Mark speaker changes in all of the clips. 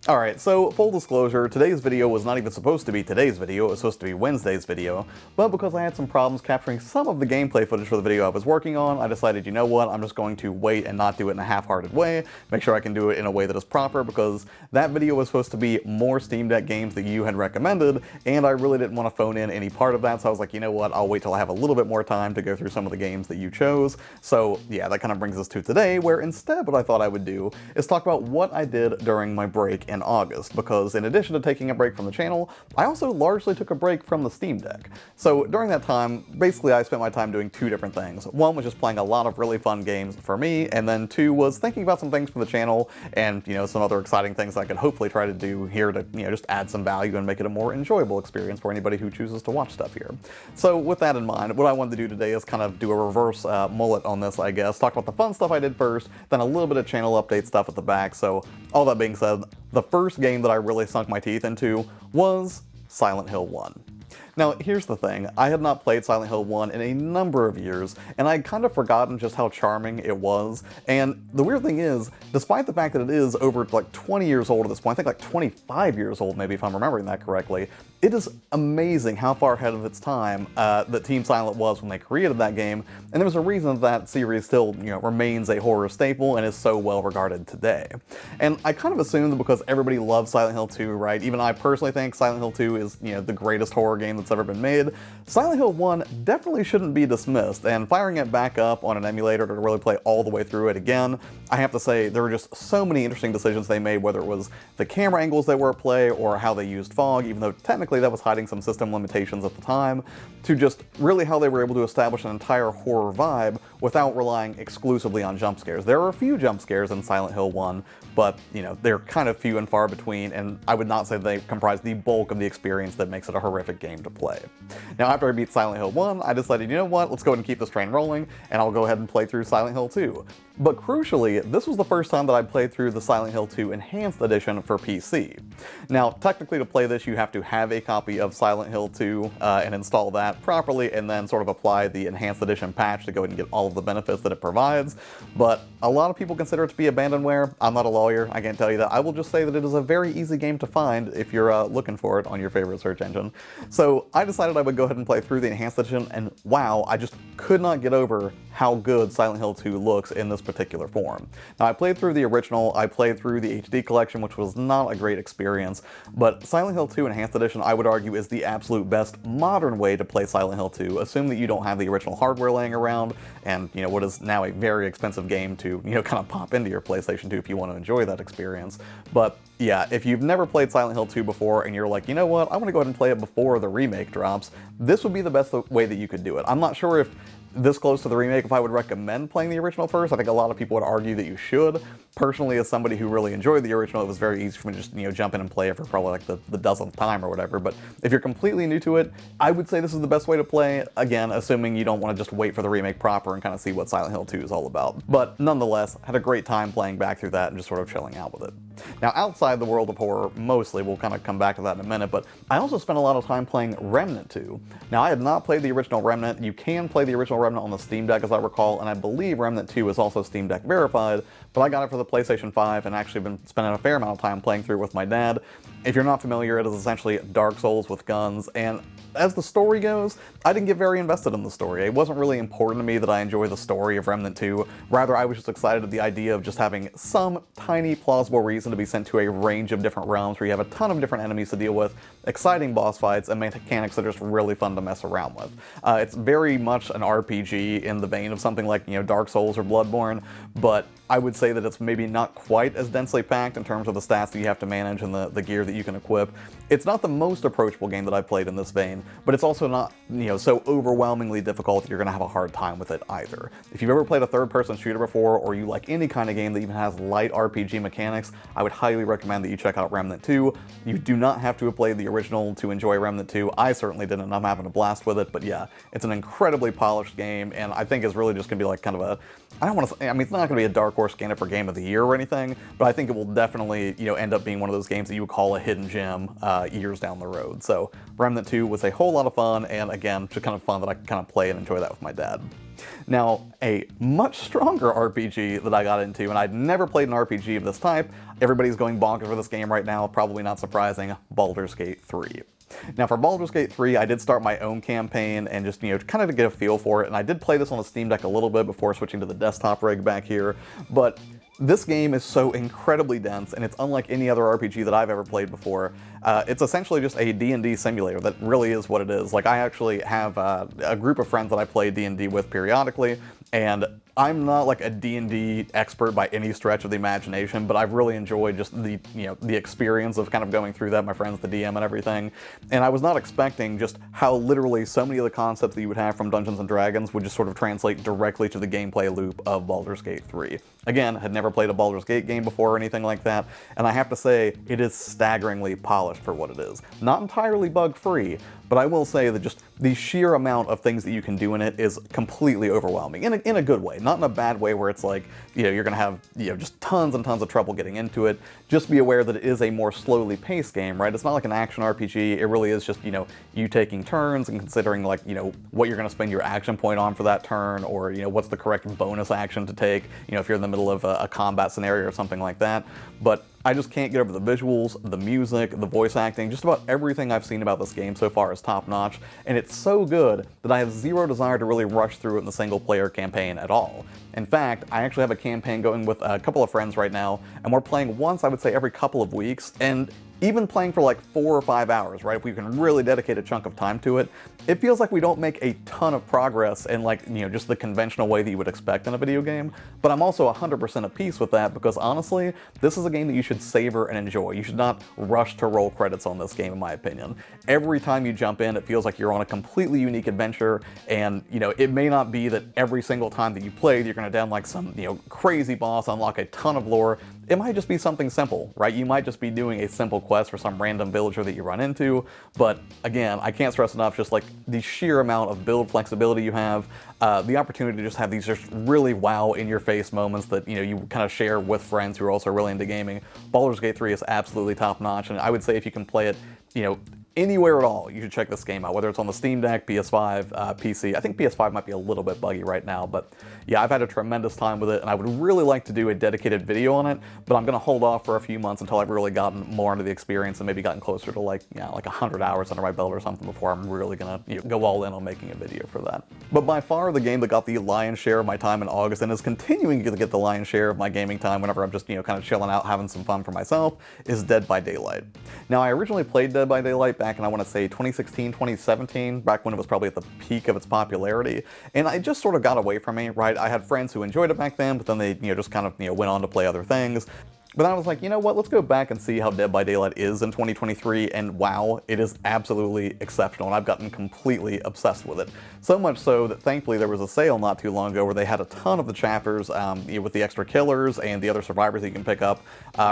Speaker 1: Alright, so full disclosure, today's video was not even supposed to be today's video, it was supposed to be Wednesday's video, but because I had some problems capturing some of the gameplay footage for the video I was working on, I decided, you know what, I'm just going to wait and not do it in a half-hearted way, make sure I can do it in a way that is proper, because that video was supposed to be more Steam Deck games that you had recommended, and I really didn't want to phone in any part of that, so I was like, you know what, I'll wait till I have a little bit more time to go through some of the games that you chose. So yeah, that kind of brings us to today, where instead what I thought I would do is talk about what I did during my break in August, because in addition to taking a break from the channel, I also largely took a break from the Steam Deck. So during that time, basically I spent my time doing two different things. One was just playing a lot of really fun games for me, and then two was thinking about some things for the channel and, you know, some other exciting things I could hopefully try to do here to, you know, just add some value and make it a more enjoyable experience for anybody who chooses to watch stuff here. So with that in mind, what I wanted to do today is kind of do a reverse mullet on this, I guess. Talk about the fun stuff I did first, then a little bit of channel update stuff at the back. So all that being said, the first game that I really sunk my teeth into was Silent Hill 1. Now, here's the thing, I had not played Silent Hill 1 in a number of years, and I'd kind of forgotten just how charming it was, and the weird thing is, despite the fact that it is over like 20 years old at this point, I think like 25 years old maybe if I'm remembering that correctly, it is amazing how far ahead of its time that Team Silent was when they created that game, and there's a reason that series still, you know, remains a horror staple and is so well regarded today. And I kind of assumed that because everybody loves Silent Hill 2, right, even I personally think Silent Hill 2 is, you know, the greatest horror game that's ever been made, Silent Hill 1 definitely shouldn't be dismissed, and firing it back up on an emulator to really play all the way through it again, I have to say there were just so many interesting decisions they made, whether it was the camera angles they were at play or how they used fog, even though technically that was hiding some system limitations at the time, to just really how they were able to establish an entire horror vibe without relying exclusively on jump scares. There are a few jump scares in Silent Hill 1, but, you know, they're kind of few and far between, and I would not say they comprise the bulk of the experience that makes it a horrific game to play. Now, after I beat Silent Hill 1, I decided, you know what, let's go ahead and keep this train rolling, and I'll go ahead and play through Silent Hill 2. But crucially, this was the first time that I played through the Silent Hill 2 Enhanced Edition for PC. Now, technically to play this, you have to have a copy of Silent Hill 2 and install that properly, and then sort of apply the Enhanced Edition patch to go ahead and get all of the benefits that it provides. But a lot of people consider it to be abandonware. I'm not a lawyer, I can't tell you that. I will just say that it is a very easy game to find if you're looking for it on your favorite search engine. So I decided I would go ahead and play through the Enhanced Edition, and wow, I just could not get over how good Silent Hill 2 looks in this particular form. Now, I played through the original, I played through the HD collection, which was not a great experience, but Silent Hill 2 Enhanced Edition, I would argue, is the absolute best modern way to play Silent Hill 2. Assume that you don't have the original hardware laying around, and, you know, what is now a very expensive game to, you know, kind of pop into your PlayStation 2 if you want to enjoy that experience. But yeah, if you've never played Silent Hill 2 before and you're like, you know what, I want to go ahead and play it before the remake drops, this would be the best way that you could do it. I'm not sure if this close to the remake if I would recommend playing the original first. I think a lot of people would argue that you should. Personally, as somebody who really enjoyed the original, it was very easy for me to just, you know, jump in and play it for probably like the dozenth time or whatever. But if you're completely new to it, I would say this is the best way to play, again, assuming you don't want to just wait for the remake proper and kind of see what Silent Hill 2 is all about. But nonetheless, had a great time playing back through that and just sort of chilling out with it. Now, outside the world of horror, mostly, we'll kind of come back to that in a minute, but I also spent a lot of time playing Remnant 2. Now, I had not played the original Remnant. You can play the original Remnant on the Steam Deck, as I recall, and I believe Remnant 2 is also Steam Deck verified, but I got it for the PlayStation 5 and actually been spending a fair amount of time playing through with my dad. If you're not familiar, it is essentially Dark Souls with guns, and as the story goes, I didn't get very invested in the story. It wasn't really important to me that I enjoy the story of Remnant 2. Rather, I was just excited at the idea of just having some tiny plausible reason to be sent to a range of different realms where you have a ton of different enemies to deal with, exciting boss fights, and mechanics that are just really fun to mess around with. It's very much an RPG in the vein of something like, you know, Dark Souls or Bloodborne, but I would say that it's maybe not quite as densely packed in terms of the stats that you have to manage and the gear that you can equip. It's not the most approachable game that I've played in this vein, but it's also not, you know, so overwhelmingly difficult that you're going to have a hard time with it either. If you've ever played a third-person shooter before, or you like any kind of game that even has light RPG mechanics, I would highly recommend that you check out Remnant 2. You do not have to have played the original to enjoy Remnant 2. I certainly didn't, and I'm having a blast with it, but yeah, it's an incredibly polished game, and I think it's really just going to be like kind of a, I don't want to say, I mean, it's not going to be a dark horse candidate for Game of the Year or anything, but I think it will definitely, you know, end up being one of those games that you would call a hidden gem years down the road. So Remnant 2 was a whole lot of fun, and again, just kind of fun that I could kind of play and enjoy that with my dad. Now, a much stronger RPG that I got into, and I'd never played an RPG of this type, everybody's going bonkers for this game right now, probably not surprising, Baldur's Gate 3. Now for Baldur's Gate 3, I did start my own campaign and just, kind of to get a feel for it, and I did play this on the Steam Deck a little bit before switching to the desktop rig back here, but this game is so incredibly dense, and it's unlike any other RPG that I've ever played before. It's essentially just a D&D simulator. That really is what it is. Like, I actually have a group of friends that I play D&D with periodically, and I'm not like a D&D expert by any stretch of the imagination, but I've really enjoyed just the experience of kind of going through that, my friends, the DM and everything. And I was not expecting just how literally so many of the concepts that you would have from Dungeons & Dragons would just sort of translate directly to the gameplay loop of Baldur's Gate 3. Again, had never played a Baldur's Gate game before or anything like that, and I have to say, it is staggeringly polished for what it is. Not entirely bug-free, but I will say that just the sheer amount of things that you can do in it is completely overwhelming, in a good way. Not in a bad way where it's like, you're gonna have, just tons and tons of trouble getting into it. Just be aware that it is a more slowly paced game, right? It's not like an action RPG, it really is just, you taking turns and considering like, what you're gonna spend your action point on for that turn, or, what's the correct bonus action to take, if you're in the middle of a combat scenario or something like that. But I just can't get over the visuals, the music, the voice acting, just about everything I've seen about this game so far is top-notch, and it's so good that I have zero desire to really rush through it in the single-player campaign at all. In fact, I actually have a campaign going with a couple of friends right now, and we're playing once, I would say, every couple of weeks, and even playing for like 4 or 5 hours, right, if we can really dedicate a chunk of time to it, it feels like we don't make a ton of progress in like, just the conventional way that you would expect in a video game, but I'm also 100% at peace with that because honestly, this is a game that you should savor and enjoy. You should not rush to roll credits on this game, in my opinion. Every time you jump in, it feels like you're on a completely unique adventure, and, it may not be that every single time that you play, you're gonna down like some, crazy boss, unlock a ton of lore. It might just be something simple, right? You might just be doing a simple quest for some random villager that you run into, but again, I can't stress enough just like the sheer amount of build flexibility you have, the opportunity to just have these just really wow in-your-face moments that, you kind of share with friends who are also really into gaming. Baldur's Gate 3 is absolutely top-notch, and I would say if you can play it, anywhere at all, you should check this game out, whether it's on the Steam Deck, PS5, PC. I think PS5 might be a little bit buggy right now, but yeah, I've had a tremendous time with it, and I would really like to do a dedicated video on it, but I'm going to hold off for a few months until I've really gotten more into the experience and maybe gotten closer to like 100 hours under my belt or something before I'm really going to go all in on making a video for that. But by far, the game that got the lion's share of my time in August and is continuing to get the lion's share of my gaming time whenever I'm just, kind of chilling out, having some fun for myself, is Dead by Daylight. Now, I originally played Dead by Daylight back in, I want to say, 2016, 2017, back when it was probably at the peak of its popularity, and it just sort of got away from me, right? I had friends who enjoyed it back then, but then they, just kind of, went on to play other things. But I was like, you know what, let's go back and see how Dead by Daylight is in 2023, and wow, it is absolutely exceptional, and I've gotten completely obsessed with it. So much so that thankfully there was a sale not too long ago where they had a ton of the chapters with the extra killers and the other survivors that you can pick up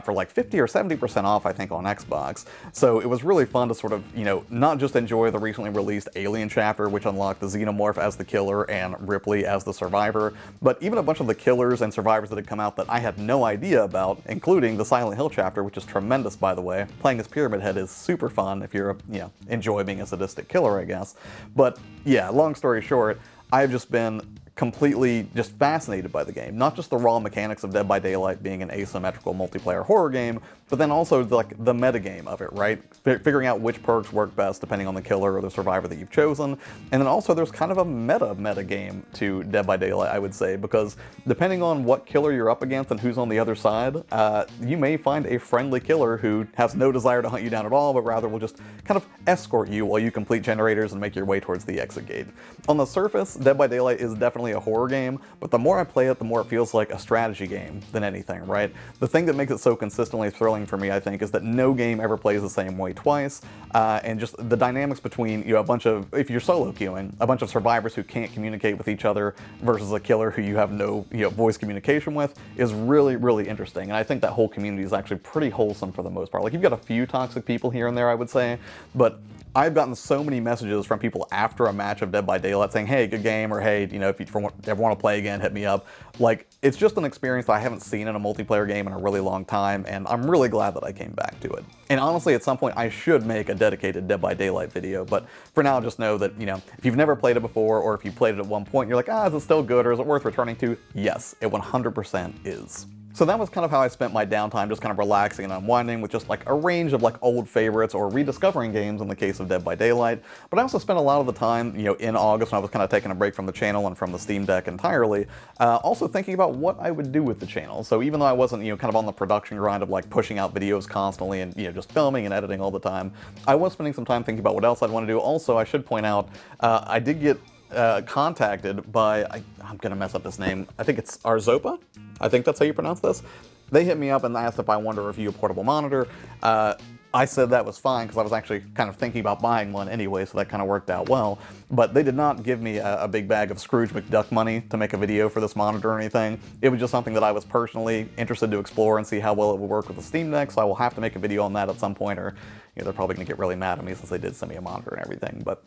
Speaker 1: for like 50 or 70% off, I think, on Xbox. So it was really fun to sort of, not just enjoy the recently released Alien chapter, which unlocked the Xenomorph as the killer and Ripley as the survivor, but even a bunch of the killers and survivors that had come out that I had no idea about, including the Silent Hill chapter, which is tremendous, by the way. Playing as Pyramid Head is super fun if you're, enjoy being a sadistic killer, I guess. But yeah, long story short, I've just been completely just fascinated by the game. Not just the raw mechanics of Dead by Daylight being an asymmetrical multiplayer horror game, but then also like the metagame of it, right? Figuring out which perks work best depending on the killer or the survivor that you've chosen. And then also there's kind of a meta game to Dead by Daylight, I would say, because depending on what killer you're up against and who's on the other side, you may find a friendly killer who has no desire to hunt you down at all, but rather will just kind of escort you while you complete generators and make your way towards the exit gate. On the surface, Dead by Daylight is definitely a horror game, but the more I play it, the more it feels like a strategy game than anything, right? The thing that makes it so consistently thrilling for me, I think, is that no game ever plays the same way twice, and just the dynamics between, a bunch of, if you're solo queuing, a bunch of survivors who can't communicate with each other versus a killer who you have no, voice communication with is really, really interesting, and I think that whole community is actually pretty wholesome for the most part. Like, you've got a few toxic people here and there, I would say, but I've gotten so many messages from people after a match of Dead by Daylight saying, hey, good game, or hey, if you ever want to play again, hit me up. Like, it's just an experience that I haven't seen in a multiplayer game in a really long time, and I'm really really glad that I came back to it. And honestly, at some point, I should make a dedicated Dead by Daylight video, but for now, just know that, you know, if you've never played it before, or if you played it at one point, and you're like, is it still good, or is it worth returning to? Yes, it 100% is. So that was kind of how I spent my downtime, just kind of relaxing and unwinding with just like a range of like old favorites or rediscovering games in the case of Dead by Daylight. But I also spent a lot of the time, you know, in August when I was kind of taking a break from the channel and from the Steam Deck entirely, also thinking about what I would do with the channel. So even though I wasn't, you know, kind of on the production grind of like pushing out videos constantly and, you know, just filming and editing all the time, I was spending some time thinking about what else I'd want to do. Also, I should point out, I did get contacted by, I'm gonna mess up this name, I think it's Arzopa? I think that's how you pronounce this. They hit me up and asked if I wanted to review a portable monitor. I said that was fine because I was actually kind of thinking about buying one anyway, so that kind of worked out well. But they did not give me a big bag of Scrooge McDuck money to make a video for this monitor or anything. It was just something that I was personally interested to explore and see how well it would work with the Steam Deck, so I will have to make a video on that at some point, or you know, they're probably going to get really mad at me since they did send me a monitor and everything. But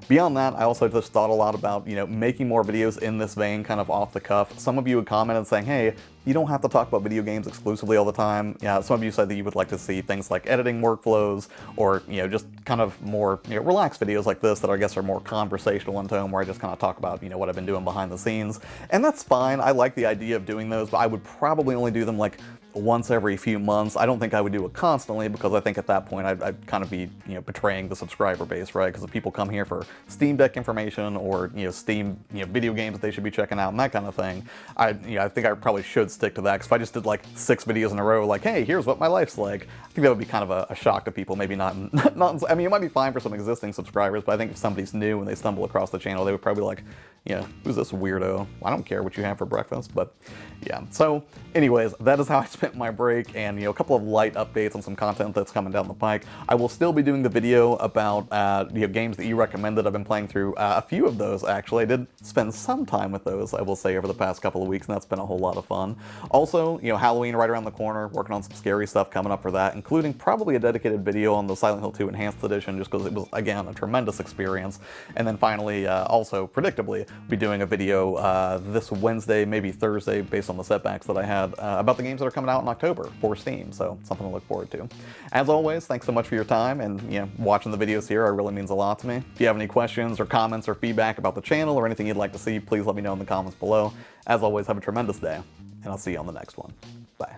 Speaker 1: beyond that, I also just thought a lot about, you know, making more videos in this vein, kind of off the cuff. Some of you had commented saying, hey, you don't have to talk about video games exclusively all the time. Yeah, some of you said that you would like to see things like editing workflows, or, you know, just kind of more, you know, relaxed videos like this that I guess are more conversational in tone, where I just kind of talk about, you know, what I've been doing behind the scenes. And that's fine. I like the idea of doing those, but I would probably only do them like once every few months. I don't think I would do it constantly, because I think at that point I'd kind of be, you know, betraying the subscriber base, right? Because if people come here for Steam Deck information, or, you know, Steam, you know, video games that they should be checking out and that kind of thing, I think I probably should stick to that. Because if I just did like 6 videos in a row, like, hey, here's what my life's like, I think that would be kind of a shock to people. Maybe not, I mean, it might be fine for some existing subscribers, but I think if somebody's new and they stumble across the channel, they would probably be like, yeah, who's this weirdo? I don't care what you have for breakfast. But yeah, so anyways, that is how I spent my break, and, you know, a couple of light updates on some content that's coming down the pike. I will still be doing the video about you know, games that you recommended. I've been playing through a few of those, actually. I did spend some time with those, I will say, over the past couple of weeks, and that's been a whole lot of fun. Also, you know, Halloween right around the corner, working on some scary stuff coming up for that, including probably a dedicated video on the Silent Hill 2 Enhanced Edition, just because it was, again, a tremendous experience. And then finally, also, predictably, be doing a video this Wednesday, maybe Thursday, based on the setbacks that I had, about the games that are coming out in October for Steam, so something to look forward to. As always, thanks so much for your time, and, you know, watching the videos here, it really means a lot to me. If you have any questions or comments or feedback about the channel or anything you'd like to see, please let me know in the comments below. As always, have a tremendous day, and I'll see you on the next one. Bye.